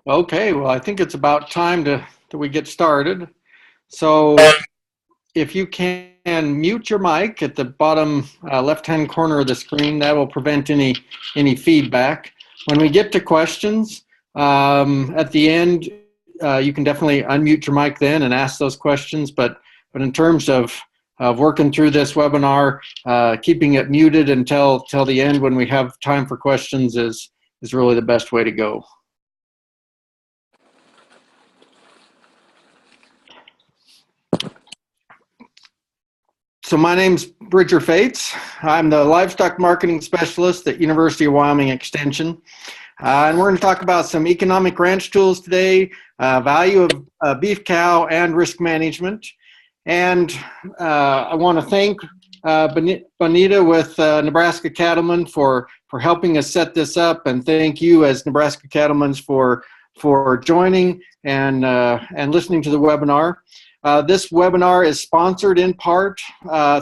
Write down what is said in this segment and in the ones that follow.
Okay, well, I think it's about time that we get started. So if you can mute your mic at the bottom left-hand corner of the screen, that will prevent any feedback. When we get to questions at the end, you can definitely unmute your mic then and ask those questions. But in terms of working through this webinar, keeping it muted until the end when we have time for questions is really the best way to go. So my name's Bridger Fates. I'm the Livestock Marketing Specialist at University of Wyoming Extension. And we're going to talk about some economic ranch tools today, value of beef cow, and risk management. And I want to thank Bonita with Nebraska Cattlemen for helping us set this up, and thank you as Nebraska Cattlemen for joining and listening to the webinar. This webinar is sponsored in part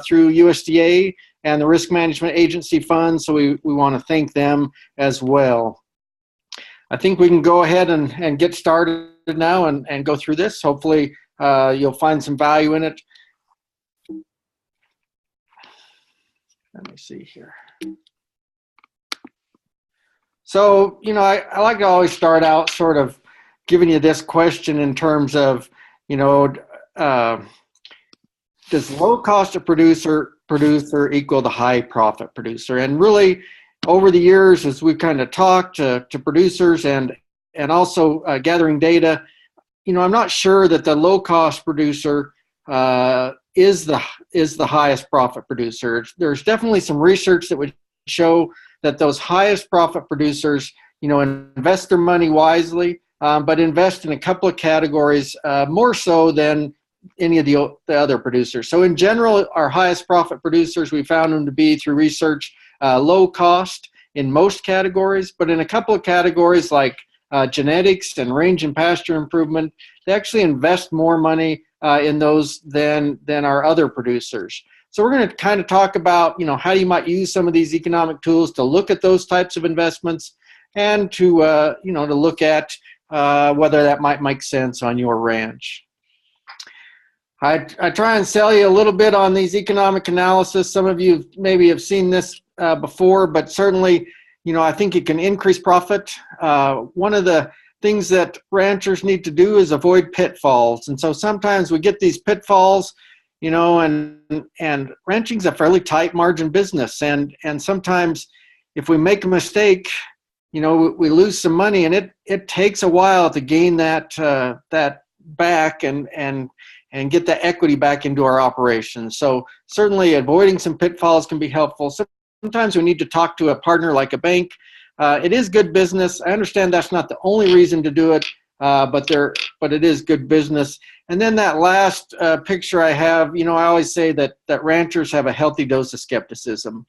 through USDA and the Risk Management Agency Fund, so we want to thank them as well. I think we can go ahead and get started now and go through this. Hopefully you'll find some value in it. Let me see here. So, you know, I like to always start out sort of giving you this question in terms of, you know, does low cost of producer equal the high profit producer? And really, over the years, as we've kind of talked to producers and also gathering data, you know, I'm not sure that the low cost producer is the highest profit producer. There's definitely some research that would show that those highest profit producers, you know, invest their money wisely, but invest in a couple of categories more so than any of the other producers. So in general, our highest profit producers, we found them to be, through research, low cost in most categories, but in a couple of categories like genetics and range and pasture improvement, they actually invest more money in those than our other producers. So we're going to kind of talk about, you know, how you might use some of these economic tools to look at those types of investments and to, you know, to look at whether that might make sense on your ranch. I try and sell you a little bit on these economic analysis. Some of you maybe have seen this before, but certainly, you know, I think it can increase profit. One of the things that ranchers need to do is avoid pitfalls. And so sometimes we get these pitfalls, you know, and ranching's a fairly tight margin business. And sometimes if we make a mistake, you know, we lose some money, and it takes a while to gain that back and get the equity back into our operations. So certainly avoiding some pitfalls can be helpful. Sometimes we need to talk to a partner like a bank. It is good business. I understand that's not the only reason to do it, but it is good business. And then that last picture I have, you know, I always say that ranchers have a healthy dose of skepticism.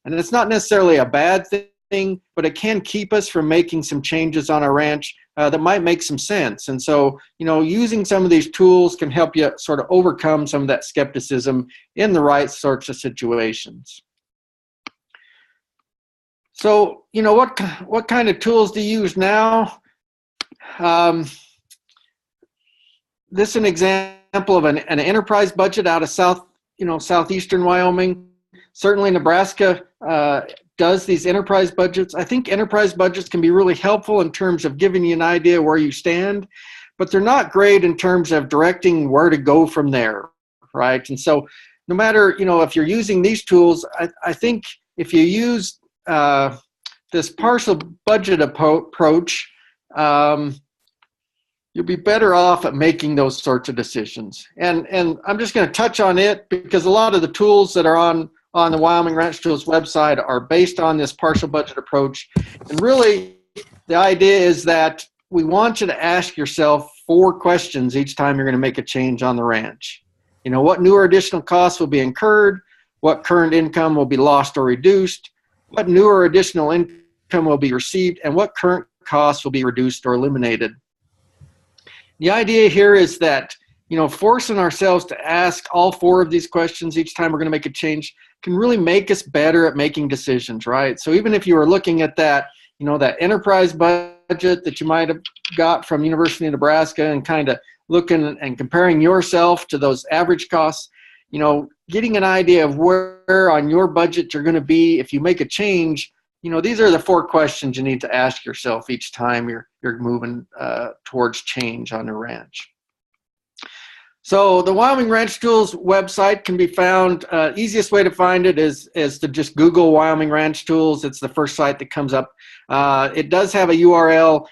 And it's not necessarily a bad thing, but it can keep us from making some changes on our ranch that might make some sense. And so, you know, using some of these tools can help you sort of overcome some of that skepticism in the right sorts of situations. So, you know, what kind of tools do you use now? This is an example of an enterprise budget out of southeastern Wyoming. Certainly Nebraska does these enterprise budgets. I think enterprise budgets can be really helpful in terms of giving you an idea where you stand, but they're not great in terms of directing where to go from there, right? And so no matter, you know, if you're using these tools, I think if you use this partial budget approach, you'll be better off at making those sorts of decisions. And I'm just going to touch on it because a lot of the tools that are on the Wyoming Ranch Tools website are based on this partial budget approach. And really, the idea is that we want you to ask yourself 4 questions each time you're going to make a change on the ranch. You know, what new or additional costs will be incurred? What current income will be lost or reduced? What new or additional income will be received? And what current costs will be reduced or eliminated? The idea here is that, you know, forcing ourselves to ask all 4 of these questions each time we're going to make a change can really make us better at making decisions, right? So even if you were looking at that, you know, that enterprise budget budget that you might have got from University of Nebraska and kind of looking and comparing yourself to those average costs, you know, getting an idea of where on your budget you're going to be if you make a change. You know, these are the 4 questions you need to ask yourself each time you're moving towards change on a ranch. So the Wyoming Ranch Tools website can be found. Easiest way to find it is to just Google Wyoming Ranch Tools. It's the first site that comes up. It does have a URL,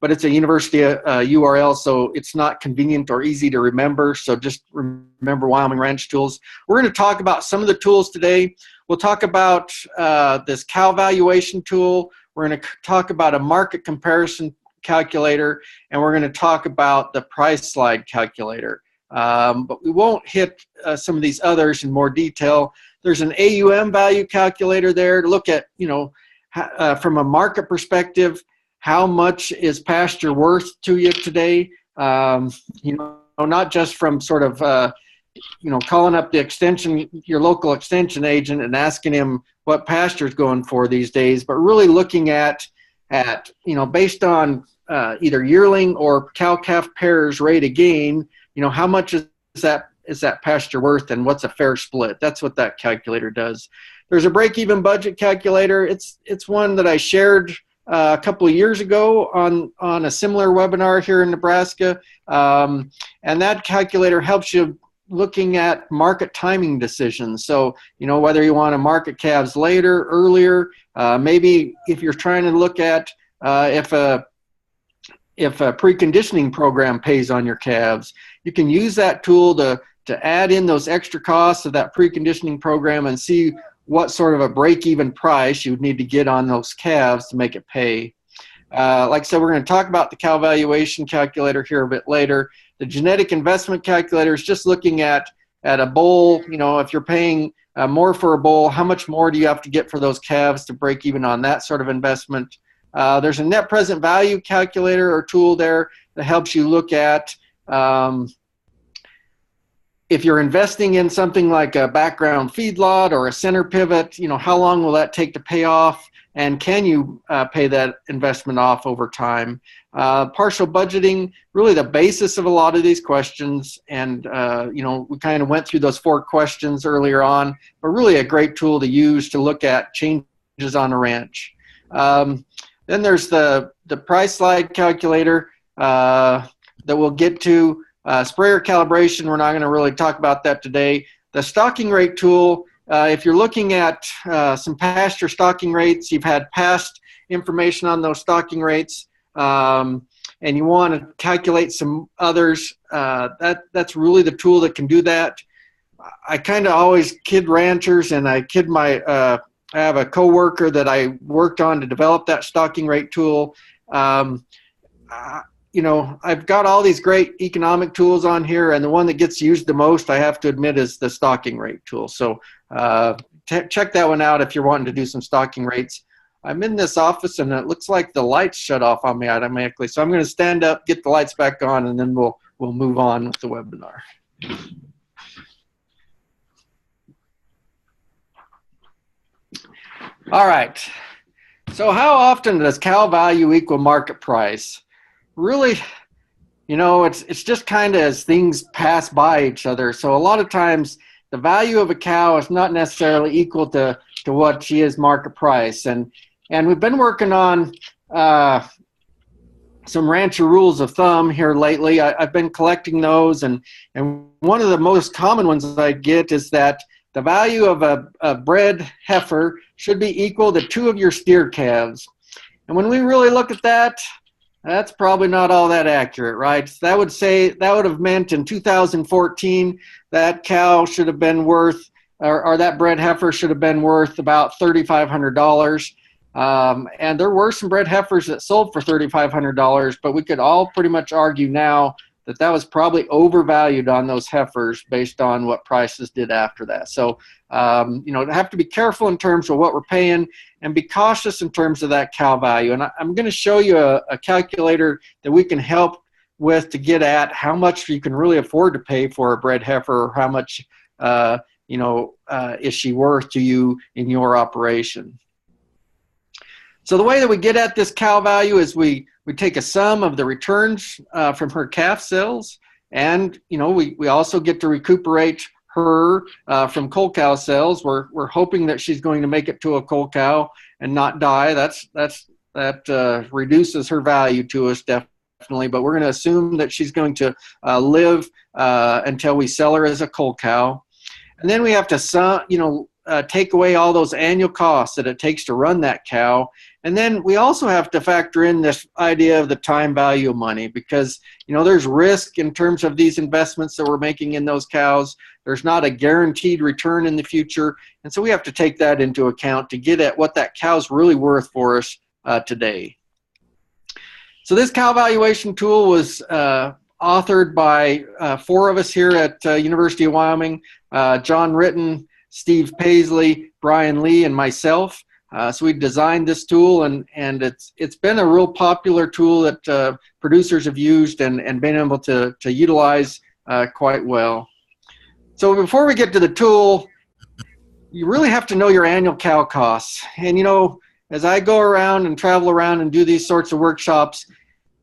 but it's a university URL, so it's not convenient or easy to remember. So just remember Wyoming Ranch Tools. We're going to talk about some of the tools today. We'll talk about this cow valuation tool. We're going to talk about a market comparison calculator, and we're going to talk about the price slide calculator. But we won't hit some of these others in more detail. There's an AUM value calculator there to look at, you know, from a market perspective, how much is pasture worth to you today? You know, not just from sort of, you know, calling up the extension, your local extension agent and asking him what pasture is going for these days, but really looking at you know, based on either yearling or cow-calf pairs rate of gain, you know, how much is that pasture worth and what's a fair split? That's what that calculator does. There's a break-even budget calculator. It's one that I shared a couple of years ago on a similar webinar here in Nebraska. And that calculator helps you looking at market timing decisions. So, you know, whether you want to market calves later, earlier, maybe if you're trying to look at if a preconditioning program pays on your calves, you can use that tool to add in those extra costs of that preconditioning program and see what sort of a break-even price you would need to get on those calves to make it pay. Like I said, we're going to talk about the cow valuation calculator here a bit later. The genetic investment calculator is just looking at a bull. You know, if you're paying more for a bull, how much more do you have to get for those calves to break even on that sort of investment? There's a net present value calculator or tool there that helps you look at if you're investing in something like a background feedlot or a center pivot, you know, how long will that take to pay off, and can you pay that investment off over time? Partial budgeting, really the basis of a lot of these questions, and you know, we kind of went through those 4 questions earlier on, but really a great tool to use to look at changes on a ranch. Then there's the price slide calculator that we'll get to. Sprayer calibration, we're not going to really talk about that today. The stocking rate tool, if you're looking at some pasture stocking rates, you've had past information on those stocking rates, and you want to calculate some others, that's really the tool that can do that. I kind of always kid ranchers, and I kid I have a coworker that I worked on to develop that stocking rate tool. You know, I've got all these great economic tools on here, and the one that gets used the most, I have to admit, is the stocking rate tool. So check that one out if you're wanting to do some stocking rates. I'm in this office, and it looks like the lights shut off on me automatically. So I'm going to stand up, get the lights back on, and then we'll move on with the webinar. All right. So how often does cow value equal market price? Really, you know, it's just kind of as things pass by each other. So a lot of times the value of a cow is not necessarily equal to what she is market price. And we've been working on some rancher rules of thumb here lately. I've been collecting those, and one of the most common ones I get is that the value of a bred heifer should be equal to 2 of your steer calves. And when we really look at that, that's probably not all that accurate, right? So that would have meant in 2014 that cow should have been worth, or that bred heifer should have been worth about $3,500. And there were some bred heifers that sold for $3,500, but we could all pretty much argue now that was probably overvalued on those heifers based on what prices did after that. So, you know, have to be careful in terms of what we're paying and be cautious in terms of that cow value. And I'm going to show you a calculator that we can help with to get at how much you can really afford to pay for a bred heifer, or how much, you know, is she worth to you in your operation. So the way that we get at this cow value is we take a sum of the returns from her calf sales, and we also get to recuperate her from coal cow sales. We're hoping that she's going to make it to a coal cow and not die. That reduces her value to us definitely, but we're going to assume that she's going to live until we sell her as a coal cow. And then we have to take away all those annual costs that it takes to run that cow. And then we also have to factor in this idea of the time value of money, because there's risk in terms of these investments that we're making in those cows. There's not a guaranteed return in the future, and so we have to take that into account to get at what that cow's really worth for us today. So this cow valuation tool was authored by 4 of us here at University of Wyoming: John Ritten, Steve Paisley, Brian Lee, and myself. So we designed this tool, and it's been a real popular tool that producers have used and been able to utilize quite well. So before we get to the tool, you really have to know your annual cow costs. And as I go around and travel around and do these sorts of workshops,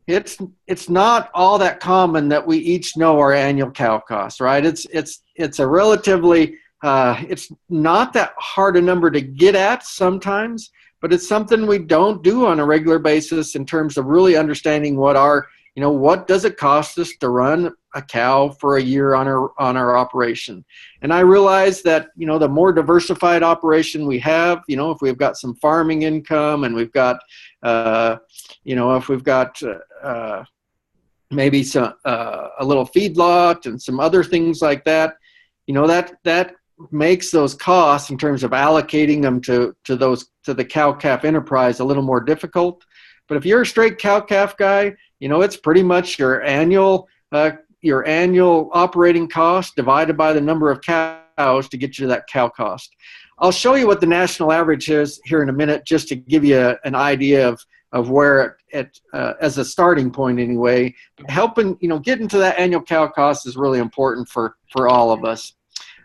it's not all that common that we each know our annual cow costs, right? It's a relatively it's not that hard a number to get at sometimes, but it's something we don't do on a regular basis in terms of really understanding what does it cost us to run a cow for a year on our operation. And I realize that the more diversified operation we have, if we've got some farming income and we've got if we've got maybe some a little feedlot and some other things like that, that makes those costs in terms of allocating them to the cow-calf enterprise a little more difficult. But if you're a straight cow-calf guy, it's pretty much your annual operating cost divided by the number of cows to get you to that cow cost. I'll show you what the national average is here in a minute, just to give you an idea of where as a starting point anyway. Helping getting to that annual cow cost is really important for all of us.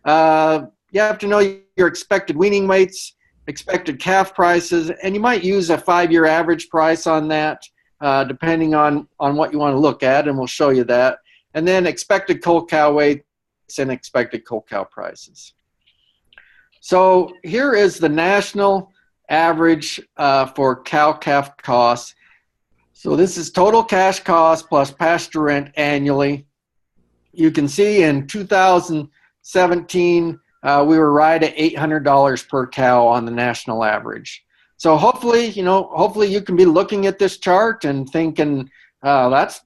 You have to know your expected weaning weights, expected calf prices, and you might use a 5-year average price on that, depending on what you want to look at, and we'll show you that. And then expected coal cow weights and expected coal cow prices. So here is the national average for cow-calf costs. So this is total cash cost plus pasture rent annually. You can see in 2017, we were right at $800 per cow on the national average. So hopefully you can be looking at this chart and thinking, that's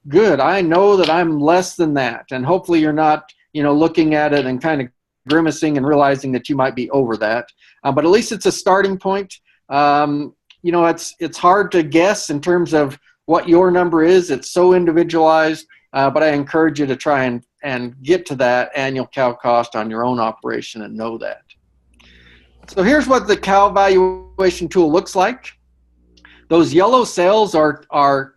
good. I know that I'm less than that. And hopefully you're not, looking at it and kind of grimacing and realizing that you might be over that. But at least it's a starting point. It's hard to guess in terms of what your number is. It's so individualized, but I encourage you to try and get to that annual cow cost on your own operation and know that. So here's what the cow valuation tool looks like. Those yellow cells are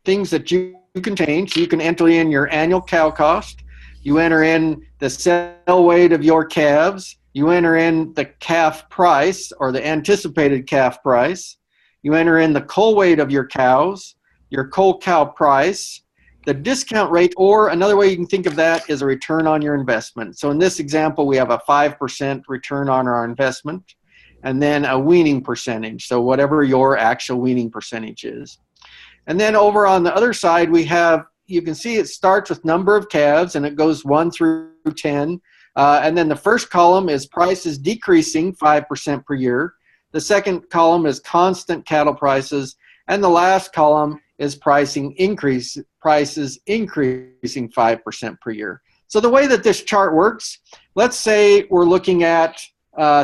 things that you can change. So you can enter in your annual cow cost. You enter in the sell weight of your calves. You enter in the calf price or the anticipated calf price. You enter in the coal weight of your cows, your coal cow price, the discount rate, or another way you can think of that is a return on your investment. So in this example, we have a 5% return on our investment, and then a weaning percentage, so whatever your actual weaning percentage is. And then over on the other side, you can see it starts with number of calves, and it goes 1 through 10. And then the first column is prices decreasing 5% per year. The second column is constant cattle prices. And the last column is prices increasing 5% per year. So the way that this chart works, let's say we're looking at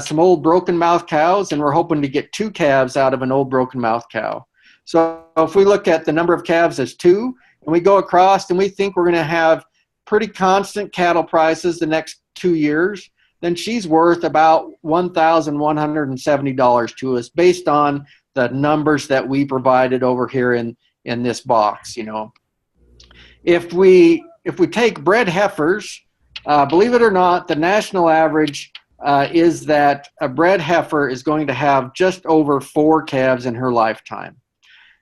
some old broken mouth cows, and we're hoping to get 2 calves out of an old broken mouth cow. So if we look at the number of calves as 2, and we go across and we think we're going to have pretty constant cattle prices the next 2 years, then she's worth about $1,170 to us based on the numbers that we provided over here in this box. If we take bred heifers, believe it or not, the national average is that a bred heifer is going to have just over 4 calves in her lifetime.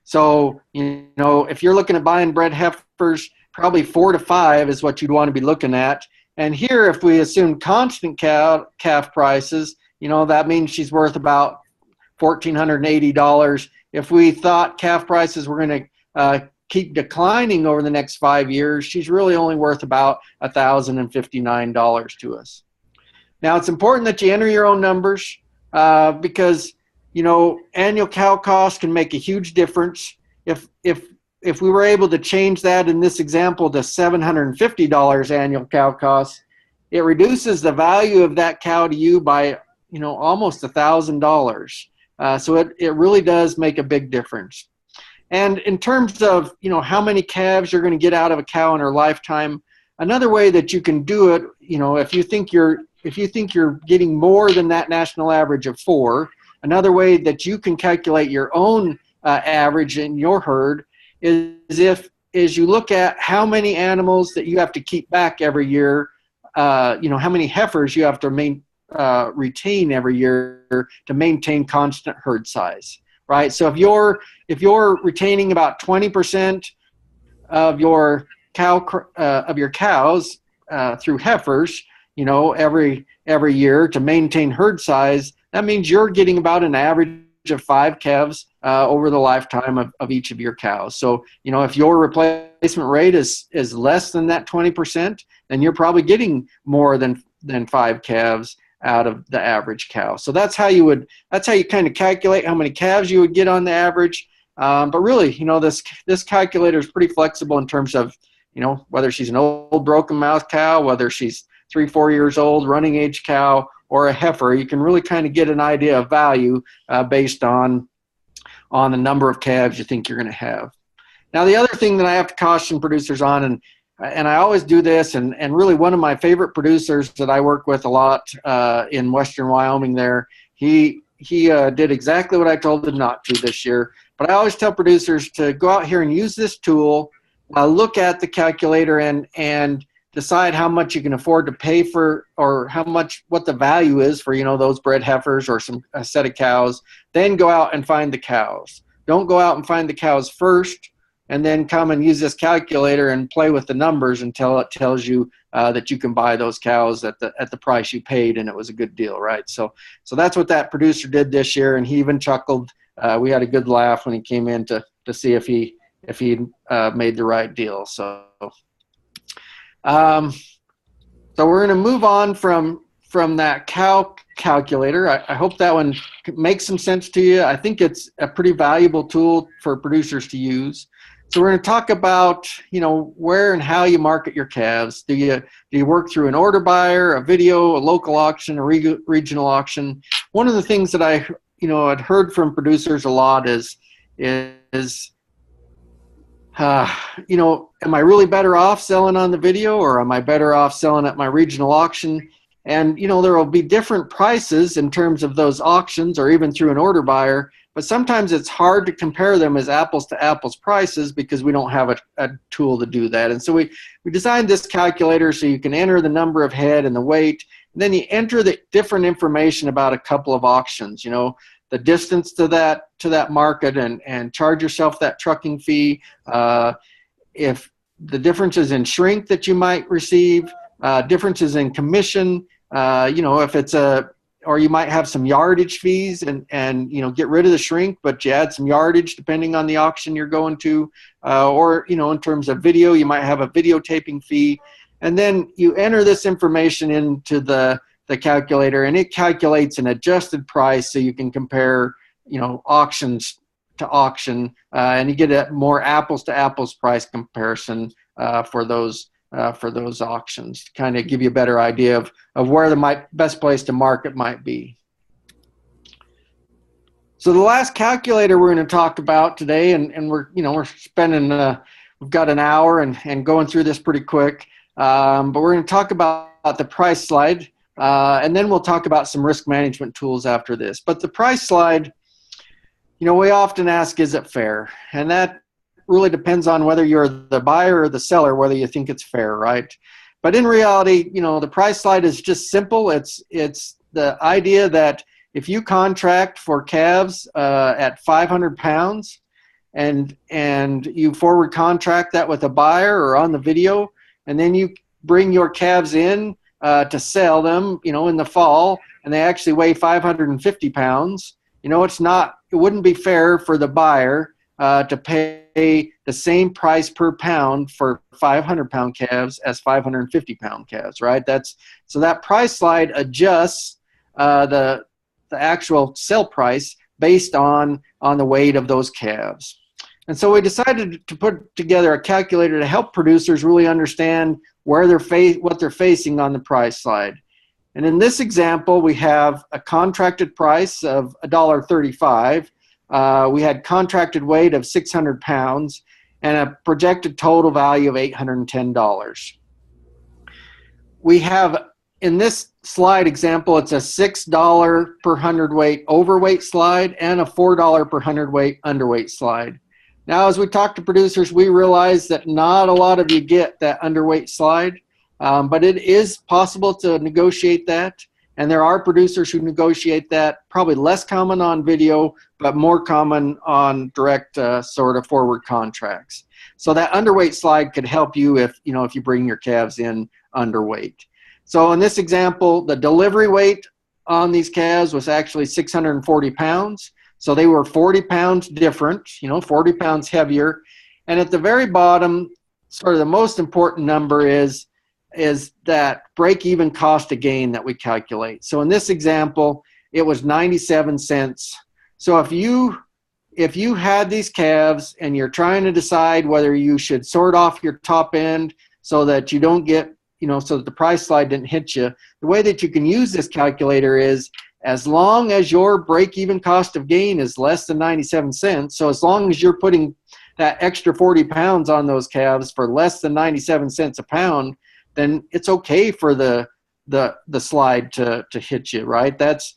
So, you know, if you're looking at buying bred heifers, probably 4 to 5 is what you'd want to be looking at. And here, if we assume constant calf prices, you know, that means she's worth about $1,480. If we thought calf prices were going to keep declining over the next 5 years, she's really only worth about $1,059 to us. Now, it's important that you enter your own numbers because, you know, annual cow costs can make a huge difference. If we were able to change that in this example to $750 annual cow costs, it reduces the value of that cow to you by, you know, almost $1,000. So it really does make a big difference. And in terms of, you know, how many calves you're going to get out of a cow in her lifetime, another way that you can do it, you know, if you think you're getting more than that national average of 4, another way that you can calculate your own average in your herd is you look at how many animals that you have to keep back every year, you know, how many heifers you have to retain every year to maintain constant herd size, right? So if you're retaining about 20% of your cows through heifers, you know, every year to maintain herd size, that means you're getting about an average of 5 calves over the lifetime of each of your cows. So, you know, if your replacement rate is less than that 20%, then you're probably getting more than 5 calves out of the average cow. So that's how you kind of calculate how many calves you would get on the average. But really, you know, this calculator is pretty flexible in terms of, you know, whether she's an old broken mouth cow, whether she's 3-4 years old, running age cow, or a heifer. You can really kind of get an idea of value based on the number of calves you think you're going to have. Now, the other thing that I have to caution producers on, and I always do this, and really one of my favorite producers that I work with a lot in western Wyoming there, he did exactly what I told him not to this year. But I always tell producers to go out here and use this tool, look at the calculator and decide how much you can afford to pay for, or what the value is for, you know, those bred heifers or a set of cows. Then go out and find the cows. Don't go out and find the cows first and then come and use this calculator and play with the numbers until it tells you that you can buy those cows at the price you paid and it was a good deal, right? So that's what that producer did this year, and he even chuckled. We had a good laugh when he came in to see if he made the right deal. So we're going to move on from that cow calculator. I hope that one makes some sense to you. I think it's a pretty valuable tool for producers to use. So we're going to talk about, you know, where and how you market your calves. Do you work through an order buyer, a video, a local auction, a regional auction? One of the things that I'd heard from producers a lot is you know, am I really better off selling on the video, or am I better off selling at my regional auction? And, you know, there will be different prices in terms of those auctions or even through an order buyer, but sometimes it's hard to compare them as apples to apples prices because we don't have a tool to do that. And so we designed this calculator so you can enter the number of head and the weight, and then you enter the different information about a couple of auctions, you know, the distance to that market, and charge yourself that trucking fee. If the differences in shrink that you might receive, differences in commission, you know, if it's or you might have some yardage fees and you know, get rid of the shrink, but you add some yardage depending on the auction you're going to, or, you know, in terms of video, you might have a videotaping fee, and then you enter this information into the calculator, and it calculates an adjusted price so you can compare, you know, auctions to auction, and you get a more apples to apples price comparison for those auctions to kind of give you a better idea of where the best place to market might be. So the last calculator we're going to talk about today, and we're spending we've got an hour and going through this pretty quick, but we're going to talk about the price slide. And then we'll talk about some risk management tools after this. But the price slide, you know, we often ask, is it fair? And that really depends on whether you're the buyer or the seller, whether you think it's fair, right? But in reality, you know, the price slide is just simple. It's the idea that if you contract for calves at 500 pounds and you forward contract that with a buyer or on the video, and then you bring your calves in to sell them, in the fall, and they actually weigh 550 pounds, it wouldn't be fair for the buyer to pay the same price per pound for 500-pound calves as 550-pound calves, right? So that price slide adjusts the actual sell price based on the weight of those calves. And so we decided to put together a calculator to help producers really understand what they're facing on the price slide. And in this example, we have a contracted price of $1.35. We had contracted weight of 600 pounds and a projected total value of $810. We have, in this slide example, it's a $6 per hundredweight overweight slide and a $4 per hundredweight underweight slide. Now, as we talk to producers, we realize that not a lot of you get that underweight slide, but it is possible to negotiate that. And there are producers who negotiate that, probably less common on video, but more common on direct sort of forward contracts. So that underweight slide could help you if you bring your calves in underweight. So in this example, the delivery weight on these calves was actually 640 pounds. So they were 40 pounds different, 40 pounds heavier. And at the very bottom, sort of the most important number is that break-even cost of gain that we calculate. So in this example, it was 97 cents. So if you had these calves and you're trying to decide whether you should sort off your top end so that you don't get, so that the price slide didn't hit you, the way that you can use this calculator is, as long as your break-even cost of gain is less than 97 cents, so as long as you're putting that extra 40 pounds on those calves for less than 97 cents a pound, then it's okay for the slide to hit you, right? That's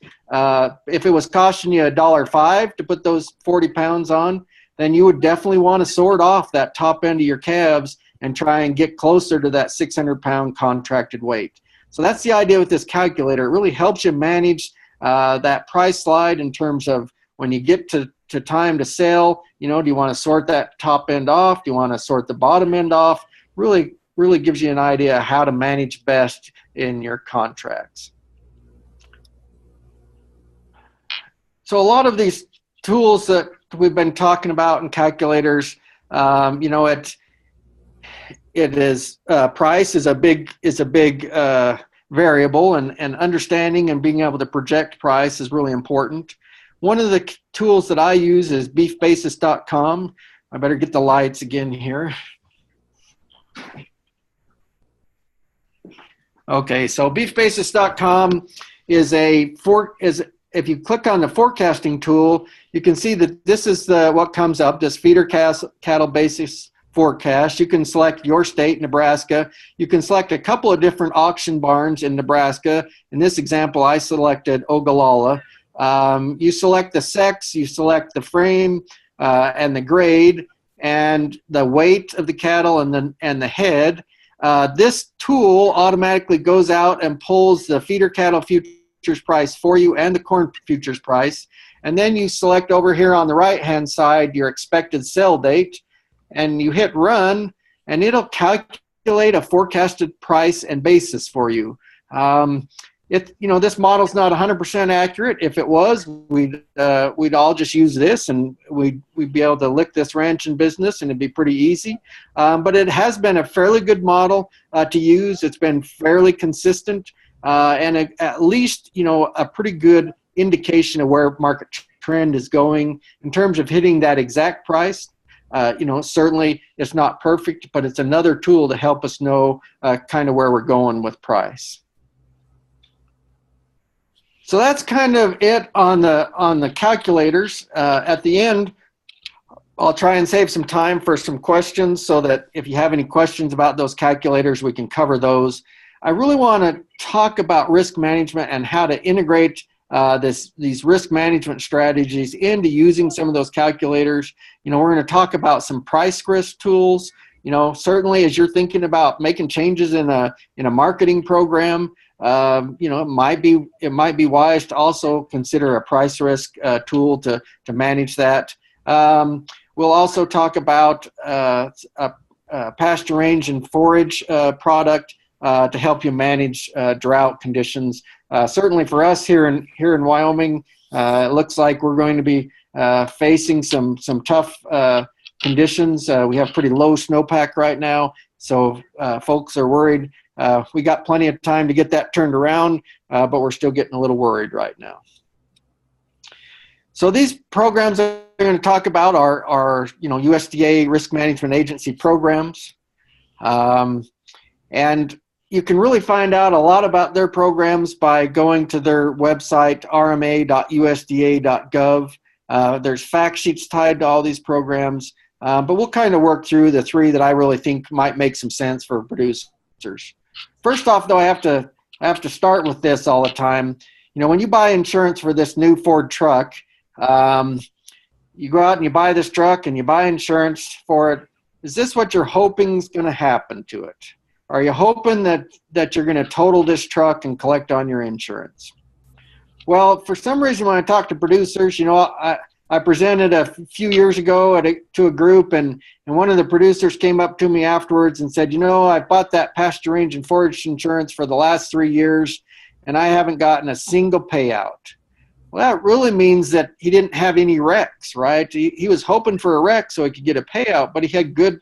if it was costing you $1.05 to put those 40 pounds on, then you would definitely want to sort off that top end of your calves and try and get closer to that 600-pound contracted weight. So that's the idea with this calculator. It really helps you manage that price slide in terms of when you get to time to sell, do you want to sort that top end off? Do you want to sort the bottom end off? Really gives you an idea of how to manage best in your contracts. So a lot of these tools that we've been talking about in calculators, it is price is a big variable, and understanding and being able to project price is really important. One of the tools that I use is beefbasis.com. I better get the lights again here. Okay, so beefbasis.com is if you click on the forecasting tool, you can see that this is what comes up, this feeder cattle basis forecast. You can select your state, Nebraska. You can select a couple of different auction barns in Nebraska. In this example, I selected Ogallala. You select the sex, you select the frame and the grade and the weight of the cattle and the head. This tool automatically goes out and pulls the feeder cattle futures price for you and the corn futures price. And then you select over here on the right-hand side your expected sell date, and you hit run, and it'll calculate a forecasted price and basis for you. This model's not 100% accurate. If it was, we'd all just use this, and we'd be able to lick this ranching business, and it'd be pretty easy. But it has been a fairly good model to use. It's been fairly consistent, and at least a pretty good indication of where market trend is going in terms of hitting that exact price. Certainly it's not perfect, but it's another tool to help us know kind of where we're going with price. So that's kind of it on the calculators. At the end, I'll try and save some time for some questions so that if you have any questions about those calculators, we can cover those. I really want to talk about risk management and how to integrate these risk management strategies into using some of those calculators. We're going to talk about some price risk tools. Certainly as you're thinking about making changes in a marketing program, it might be wise to also consider a price risk tool to manage that. We'll also talk about a pasture range and forage product to help you manage drought conditions. Certainly for us here in Wyoming, it looks like we're going to be facing some tough conditions. We have pretty low snowpack right now, so folks are worried. We got plenty of time to get that turned around, but we're still getting a little worried right now. So these programs that we're going to talk about are USDA Risk Management Agency programs. And you can really find out a lot about their programs by going to their website, rma.usda.gov. There's fact sheets tied to all these programs, but we'll kind of work through the three that I really think might make some sense for producers. First off, though, I have to start with this all the time. When you buy insurance for this new Ford truck, you go out and you buy this truck and you buy insurance for it. Is this what you're hoping is going to happen to it? Are you hoping that you're going to total this truck and collect on your insurance? Well, for some reason, when I talk to producers, I presented a few years ago to a group, and one of the producers came up to me afterwards and said, I bought that pasture range and forage insurance for the last 3 years, and I haven't gotten a single payout. Well, that really means that he didn't have any wrecks, right? He was hoping for a wreck so he could get a payout, but he had good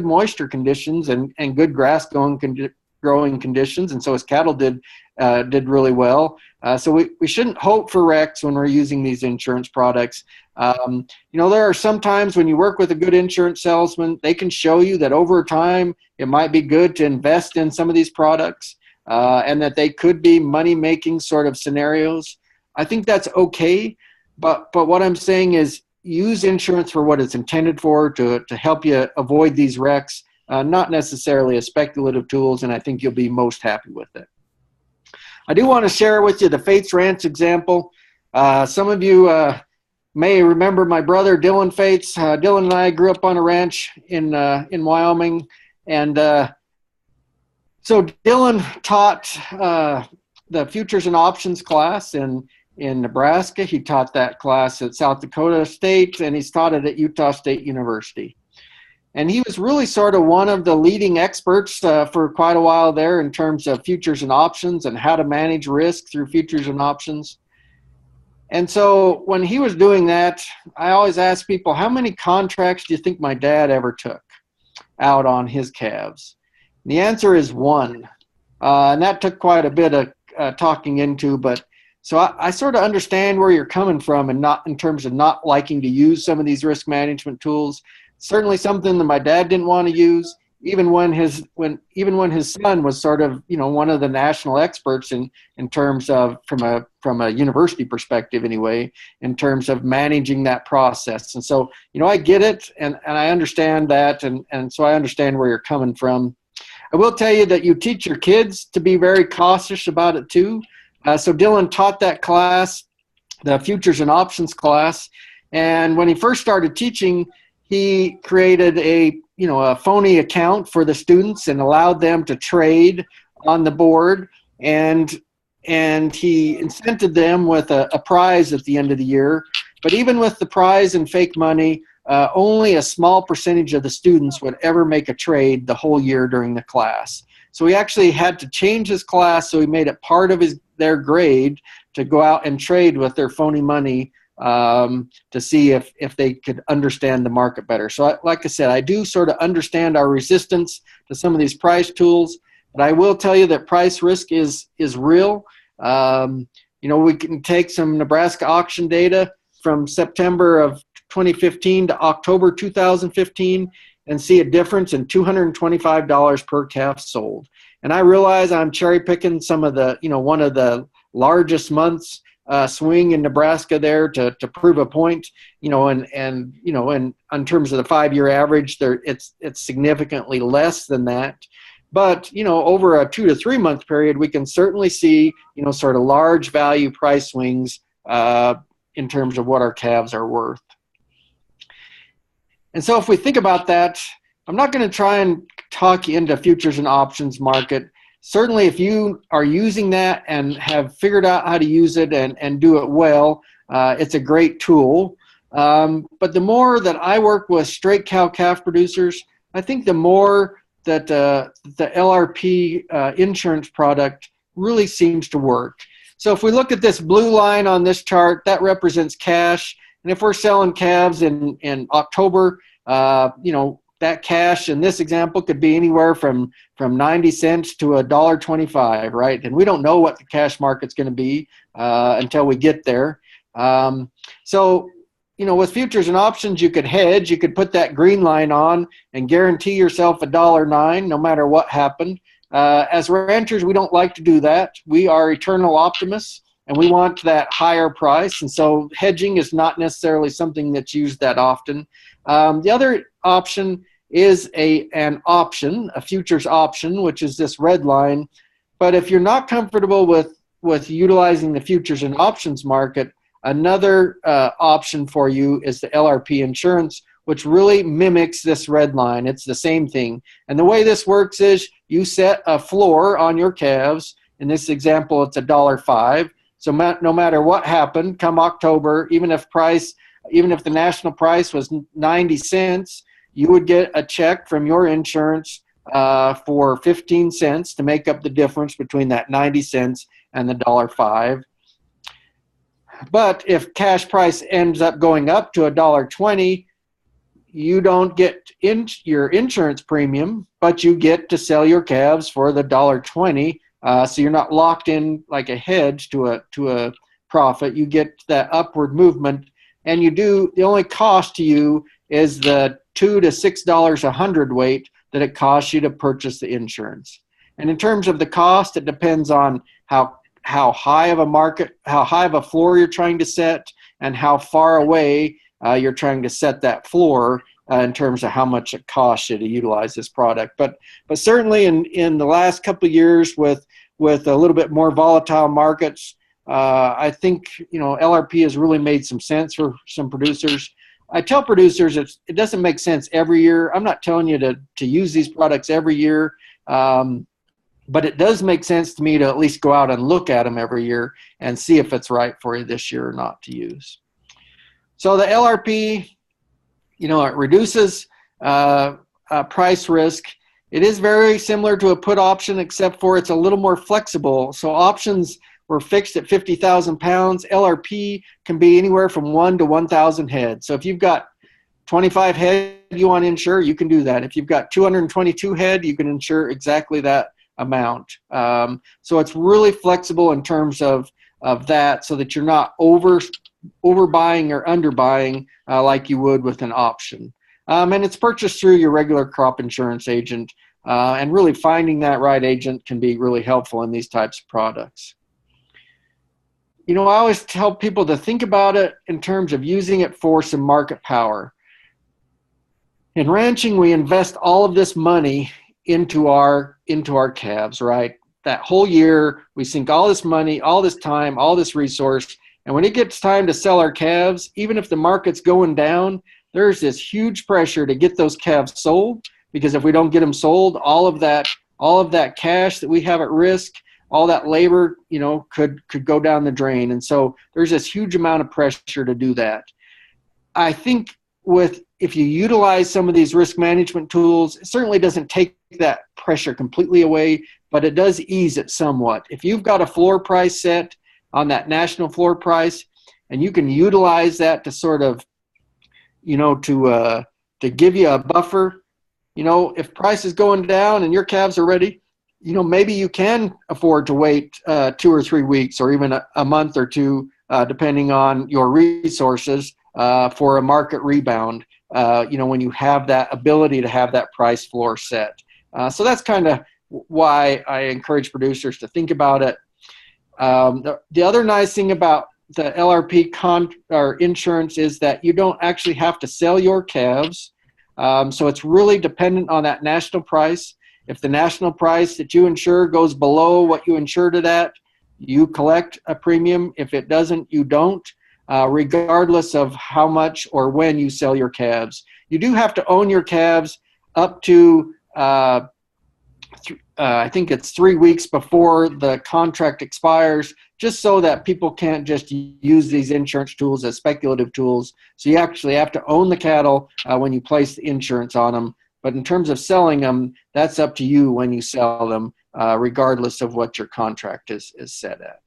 moisture conditions and good grass growing conditions, and so his cattle did really well. So we shouldn't hope for wrecks when we're using these insurance products. There are some times when you work with a good insurance salesman, they can show you that over time it might be good to invest in some of these products, and that they could be money-making sort of scenarios. I think that's okay, but what I'm saying is use insurance for what it's intended for, to help you avoid these wrecks, not necessarily as speculative tools, and I think you'll be most happy with it. I do want to share with you the Fates Ranch example. Some of you may remember my brother, Dylan Fates. Dylan and I grew up on a ranch in Wyoming, and so Dylan taught the Futures and Options class in Nebraska. He taught that class at South Dakota State, and he's taught it at Utah State University. And he was really sort of one of the leading experts for quite a while there in terms of futures and options and how to manage risk through futures and options. And so when he was doing that, I always ask people, how many contracts do you think my dad ever took out on his calves? And the answer is 1. And that took quite a bit of talking into, but so I sort of understand where you're coming from, and not in terms of not liking to use some of these risk management tools. Certainly something that my dad didn't want to use, even when his son was sort of one of the national experts in terms of from a university perspective anyway, in terms of managing that process. And so I get it, and I understand that, and so I understand where you're coming from. I will tell you that you teach your kids to be very cautious about it too. So Dylan taught that class, the Futures and Options class, and when he first started teaching, he created a phony account for the students and allowed them to trade on the board, and he incented them with a prize at the end of the year. But even with the prize and fake money, only a small percentage of the students would ever make a trade the whole year during the class. So he actually had to change his class, so he made it part of their grade to go out and trade with their phony money to see if they could understand the market better. So like I said, I do sort of understand our resistance to some of these price tools, but I will tell you that price risk is real. We can take some Nebraska auction data from September of 2015 to October 2015 and see a difference in $225 per calf sold. And I realize I'm cherry picking some of the, one of the largest months swing in Nebraska there to prove a point, and in terms of the 5-year average, it's significantly less than that. But, over a 2 to 3 month period, we can certainly see, sort of large value price swings in terms of what our calves are worth. And so if we think about that, I'm not going to try and talk you into futures and options market. certainly if you are using that and have figured out how to use it and do it well, it's a great tool. But the more that I work with straight cow-calf producers, I think the more that the LRP insurance product really seems to work. So if we look at this blue line on this chart, that represents cash. And if we're selling calves in October, that cash in this example could be anywhere from 90 cents to $1.25, right? And we don't know what the cash market's going to be until we get there. So with futures and options, you could hedge. You could put that green line on and guarantee yourself $1.09 no matter what happened. As ranchers, we don't like to do that. We are eternal optimists, and we want that higher price. And so hedging is not necessarily something that's used that often. The other option is an option, a futures option, which is this red line. But if you're not comfortable with utilizing the futures and options market, another option for you is the LRP insurance, which really mimics this red line. It's the same thing. And the way this works is you set a floor on your calves. In this example, it's $1.05. So no matter what happened, come October, even if the national price was 90 cents, you would get a check from your insurance for 15 cents to make up the difference between that 90 cents and the $1.05. But if cash price ends up going up to $1.20, you don't get your insurance premium, but you get to sell your calves for the $1.20. So you're not locked in like a hedge to a profit. You get that upward movement, and the only cost to you is the $2 to $6 a hundredweight that it costs you to purchase the insurance. And in terms of the cost, it depends on how high of a floor you're trying to set, and how far away you're trying to set that floor in terms of how much it costs you to utilize this product. But certainly in the last couple of years with a little bit more volatile markets, I think LRP has really made some sense for some producers. I tell producers it doesn't make sense every year. I'm not telling you to use these products every year. But it does make sense to me to at least go out and look at them every year and see if it's right for you this year or not to use. So the LRP, it reduces price risk. It is very similar to a put option, except for it's a little more flexible. So options were fixed at 50,000 pounds. LRP can be anywhere from 1 to 1,000 head. So if you've got 25 head you want to insure, you can do that. If you've got 222 head, you can insure exactly that amount. So it's really flexible in terms of that, so that you're not overbuying or underbuying like you would with an option. And it's purchased through your regular crop insurance agent, and really finding that right agent can be really helpful in these types of products. I always tell people to think about it in terms of using it for some market power. In ranching, we invest all of this money into our calves, right? That whole year, we sink all this money, all this time, all this resource, and when it gets time to sell our calves, even if the market's going down, there's this huge pressure to get those calves sold, because if we don't get them sold, all of that cash that we have at risk, all that labor, could go down the drain. And so there's this huge amount of pressure to do that. I think if you utilize some of these risk management tools, it certainly doesn't take that pressure completely away, but it does ease it somewhat. If you've got a floor price set on that national floor price, and you can utilize that to sort of, to give you a buffer, if price is going down and your calves are ready, maybe you can afford to wait 2 or 3 weeks, or even a month or two, depending on your resources, for a market rebound, when you have that ability to have that price floor set. So that's kind of why I encourage producers to think about it. The other nice thing about the LRP insurance is that you don't actually have to sell your calves. So it's really dependent on that national price. If the national price that you insure goes below what you insured it at, you collect a premium. If it doesn't, you don't, regardless of how much or when you sell your calves. You do have to own your calves up to I think it's 3 weeks before the contract expires, just so that people can't just use these insurance tools as speculative tools. So you actually have to own the cattle when you place the insurance on them. But in terms of selling them, that's up to you when you sell them, regardless of what your contract is set at.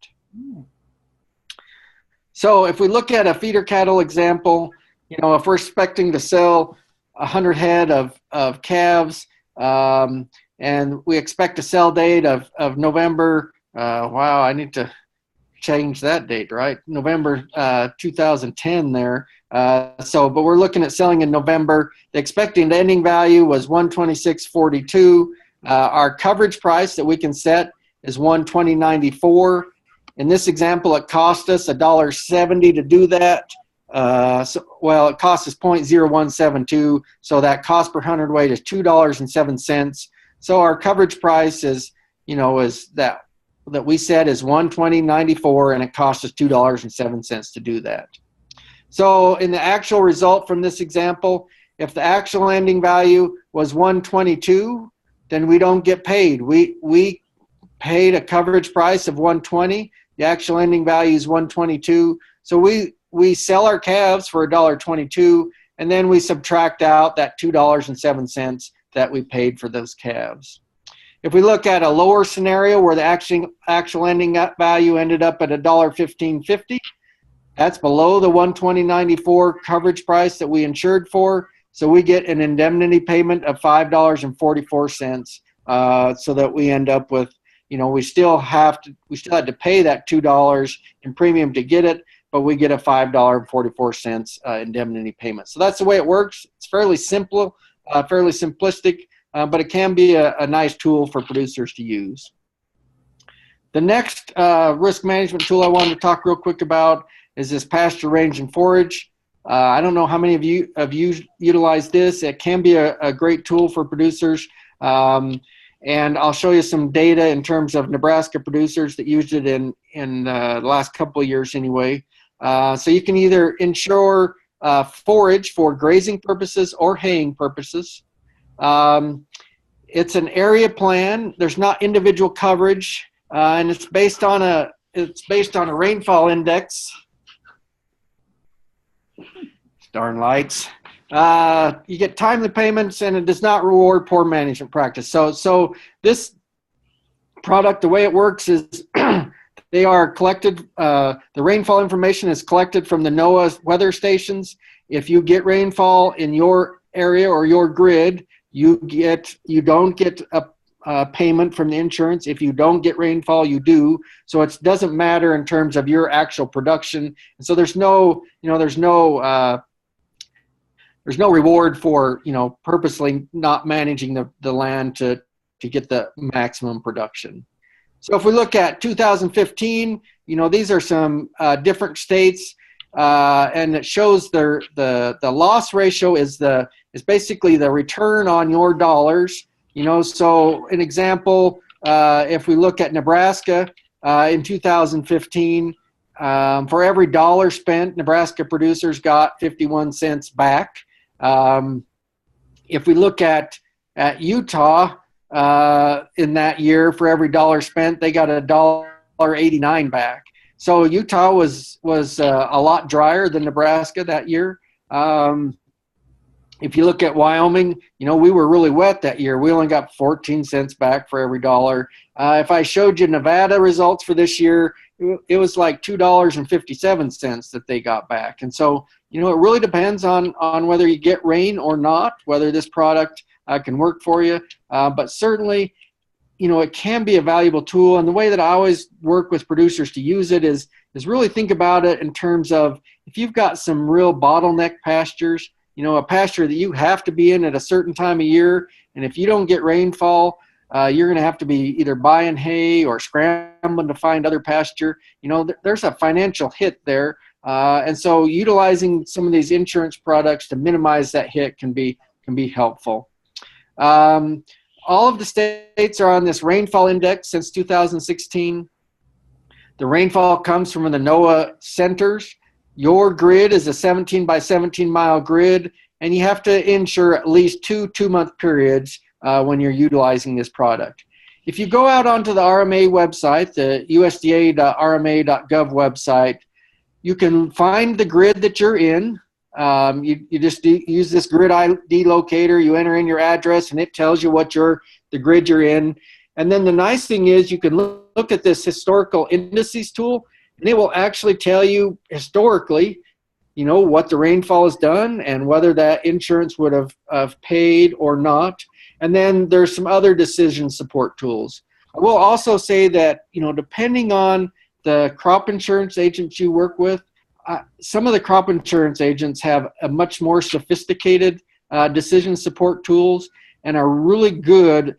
So if we look at a feeder cattle example, if we're expecting to sell 100 head of calves, and we expect a sell date of November, wow, I need to change that date, right? November 2010 there. But we're looking at selling in November. The expected ending value was 126.42. Our coverage price that we can set is 120.94. In this example, it cost us $1.70 to do that. It cost us 0.0172, so that cost per hundredweight is $2.07. So our coverage price is that we said is 120.94, and it cost us $2.07 to do that. So in the actual result from this example, if the actual ending value was 122, then we don't get paid. We paid a coverage price of 120. The actual ending value is 122. So we sell our calves for $1.22, and then we subtract out that $2.07 that we paid for those calves. If we look at a lower scenario where the actual ending value ended up at $1.1550, that's below the 120.94 coverage price that we insured for. So we get an indemnity payment of $5.44, so that we end up with, we still had to pay that $2 in premium to get it, but we get a $5.44 indemnity payment. So that's the way it works. It's fairly simple, fairly simplistic, but it can be a nice tool for producers to use. The next risk management tool I wanted to talk real quick about is this Pasture Range and Forage. I don't know how many of you have utilized this. It can be a great tool for producers. And I'll show you some data in terms of Nebraska producers that used it in the last couple of years anyway. So you can either insure forage for grazing purposes or haying purposes. It's an area plan. There's not individual coverage, and it's based on a rainfall index. Darn lights. You get timely payments, and it does not reward poor management practice. So this product, the way it works is they are collected, the rainfall information is collected from the NOAA weather stations. If you get rainfall in your area or your grid, you don't get a payment from the insurance. If you don't get rainfall, you do. So it doesn't matter in terms of your actual production. And so there's no reward for purposely not managing the land to get the maximum production. So if we look at 2015, these are some different states, and it shows the loss ratio is basically the return on your dollars. So an example, if we look at Nebraska in 2015, for every dollar spent, Nebraska producers got 51 cents back. If we look at Utah, in that year, for every dollar spent, they got $1.89 back. So Utah was a lot drier than Nebraska that year. If you look at Wyoming, we were really wet that year. We only got 14 cents back for every dollar. If I showed you Nevada results for this year, it was like $2.57 that they got back. And so, it really depends on whether you get rain or not, whether this product can work for you. But certainly, it can be a valuable tool. And the way that I always work with producers to use it is really think about it in terms of if you've got some real bottleneck pastures, a pasture that you have to be in at a certain time of year, and if you don't get rainfall, you're going to have to be either buying hay or scrambling to find other pasture. There's a financial hit there. And so utilizing some of these insurance products to minimize that hit can be helpful. All of the states are on this rainfall index since 2016. The rainfall comes from the NOAA centers. Your grid is a 17 by 17 mile grid, and you have to insure at least two 2-month periods when you're utilizing this product. If you go out onto the RMA website, the USDA.RMA.gov website, you can find the grid that you're in. You just use this grid ID locator, you enter in your address, and it tells you the grid you're in. And then the nice thing is you can look at this historical indices tool, and it will actually tell you historically, what the rainfall has done and whether that insurance would have paid or not. And then there's some other decision support tools. I will also say that, depending on the crop insurance agents you work with, some of the crop insurance agents have a much more sophisticated decision support tools and are really good,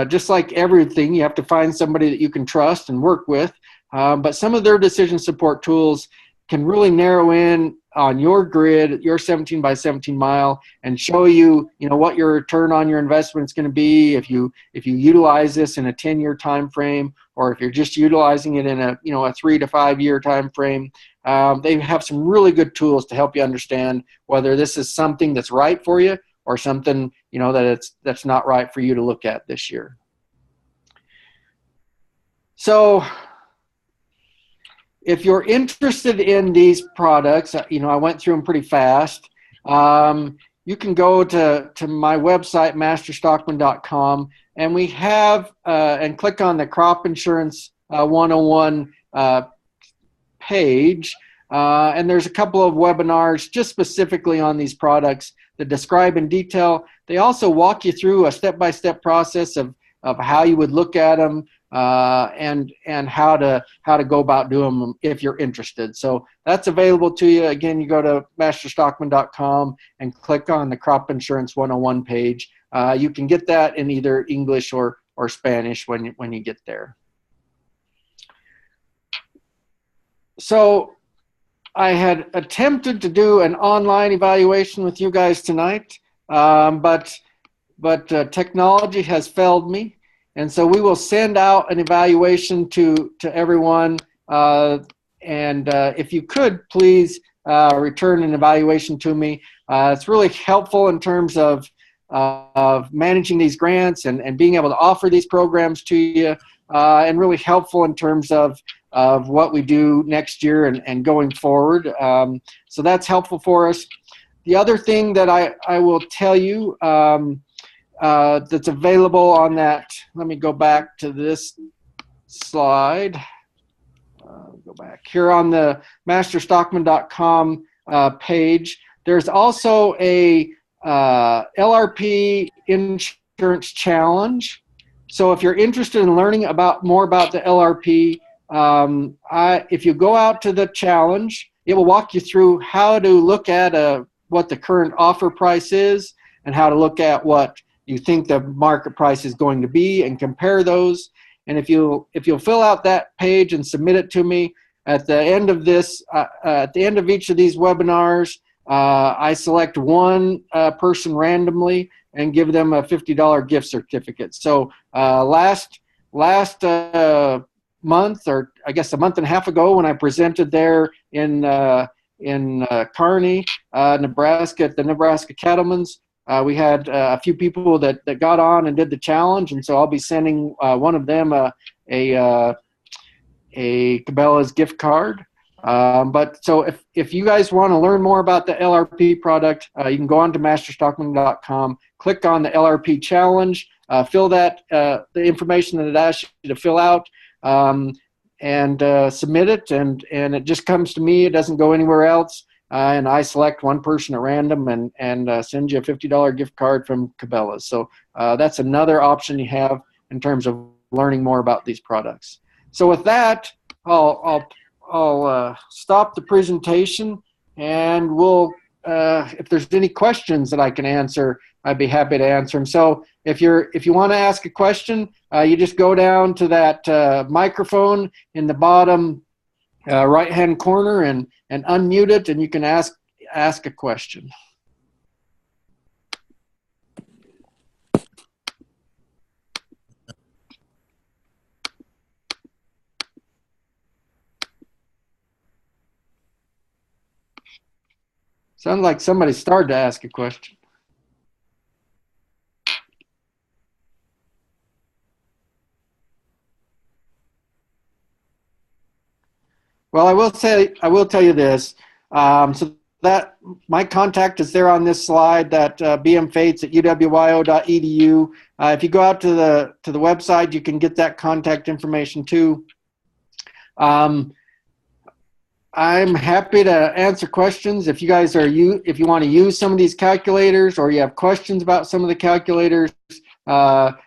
just like everything, you have to find somebody that you can trust and work with. But some of their decision support tools can really narrow in on your grid, your 17 by 17 mile, and show you, what your return on your investment is going to be if you utilize this in a 10-year time frame, or if you're just utilizing it in a 3 to 5 year time frame. They have some really good tools to help you understand whether this is something that's right for you or something that's not right for you to look at this year. So if you're interested in these products, I went through them pretty fast. You can go to my website, masterstockman.com, and we have, and click on the Crop Insurance 101 page. And there's a couple of webinars just specifically on these products that describe in detail. They also walk you through a step-by-step process of how you would look at them, and how to go about doing them if you're interested. So that's available to you. Again, you go to masterstockman.com and click on the Crop Insurance 101 page. You can get that in either English or Spanish when you get there. So I had attempted to do an online evaluation with you guys tonight, but technology has failed me. And so we will send out an evaluation to everyone. And if you could, please return an evaluation to me. It's really helpful in terms of managing these grants and being able to offer these programs to you, and really helpful in terms of what we do next year and going forward. So that's helpful for us. The other thing that I will tell you, that's available on that. Let me go back to this slide. Go back here on the masterstockman.com page. There's also a LRP insurance challenge. So if you're interested in learning more about the LRP, if you go out to the challenge, it will walk you through how to look at what the current offer price is and how to look at what you think the market price is going to be and compare those. And if you'll fill out that page and submit it to me at the end of this, at the end of each of these webinars, I select one person randomly and give them a $50 gift certificate. So last month, or I guess a month and a half ago, when I presented there in Kearney, Nebraska, at the Nebraska Cattlemen's, we had a few people that got on and did the challenge, and so I'll be sending one of them a Cabela's gift card. But so if you guys want to learn more about the LRP product, you can go on to masterstockman.com, click on the LRP challenge, fill that the information that it asks you to fill out, and submit it, and it just comes to me. It doesn't go anywhere else. And I select one person at random and send you a $50 gift card from Cabela's. So that's another option you have in terms of learning more about these products. So with that, I'll stop the presentation, and we'll if there's any questions that I can answer, I'd be happy to answer them. So if you want to ask a question, you just go down to that microphone in the bottom right-hand corner and unmute it, and you can ask a question. Sounds like somebody started to ask a question. Well, I will tell you this. So that my contact is there on this slide. That bmfates@uwyo.edu. If you go out to the website, you can get that contact information too. I'm happy to answer questions if you guys if you want to use some of these calculators or you have questions about some of the calculators.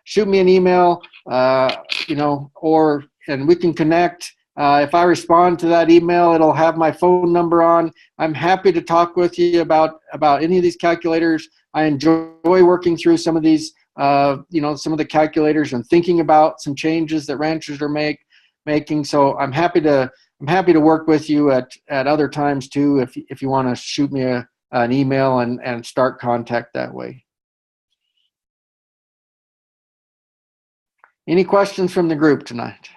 Shoot me an email, and we can connect. If I respond to that email, it'll have my phone number on. I'm happy to talk with you about any of these calculators. I enjoy working through some of these, some of the calculators and thinking about some changes that ranchers are making. So I'm happy to work with you at other times too, if you want to shoot me an email and start contact that way. Any questions from the group tonight?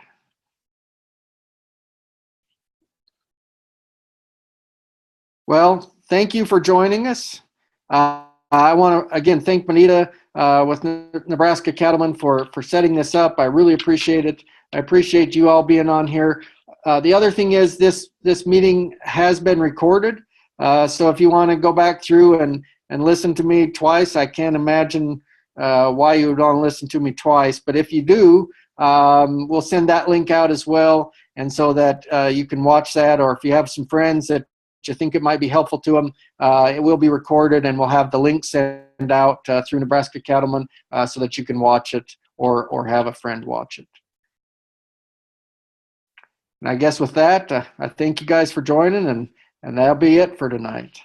Well, thank you for joining us. I want to again thank Bonita with Nebraska Cattlemen for setting this up. I really appreciate it. I appreciate you all being on here. The other thing is this meeting has been recorded. So if you want to go back through and listen to me twice, I can't imagine why you would want to listen to me twice. But if you do, we'll send that link out as well, and so that you can watch that, or if you have some friends that you think it might be helpful to them, it will be recorded, and we'll have the link sent out through Nebraska Cattlemen so that you can watch it or have a friend watch it. And I guess with that, I thank you guys for joining, and that'll be it for tonight.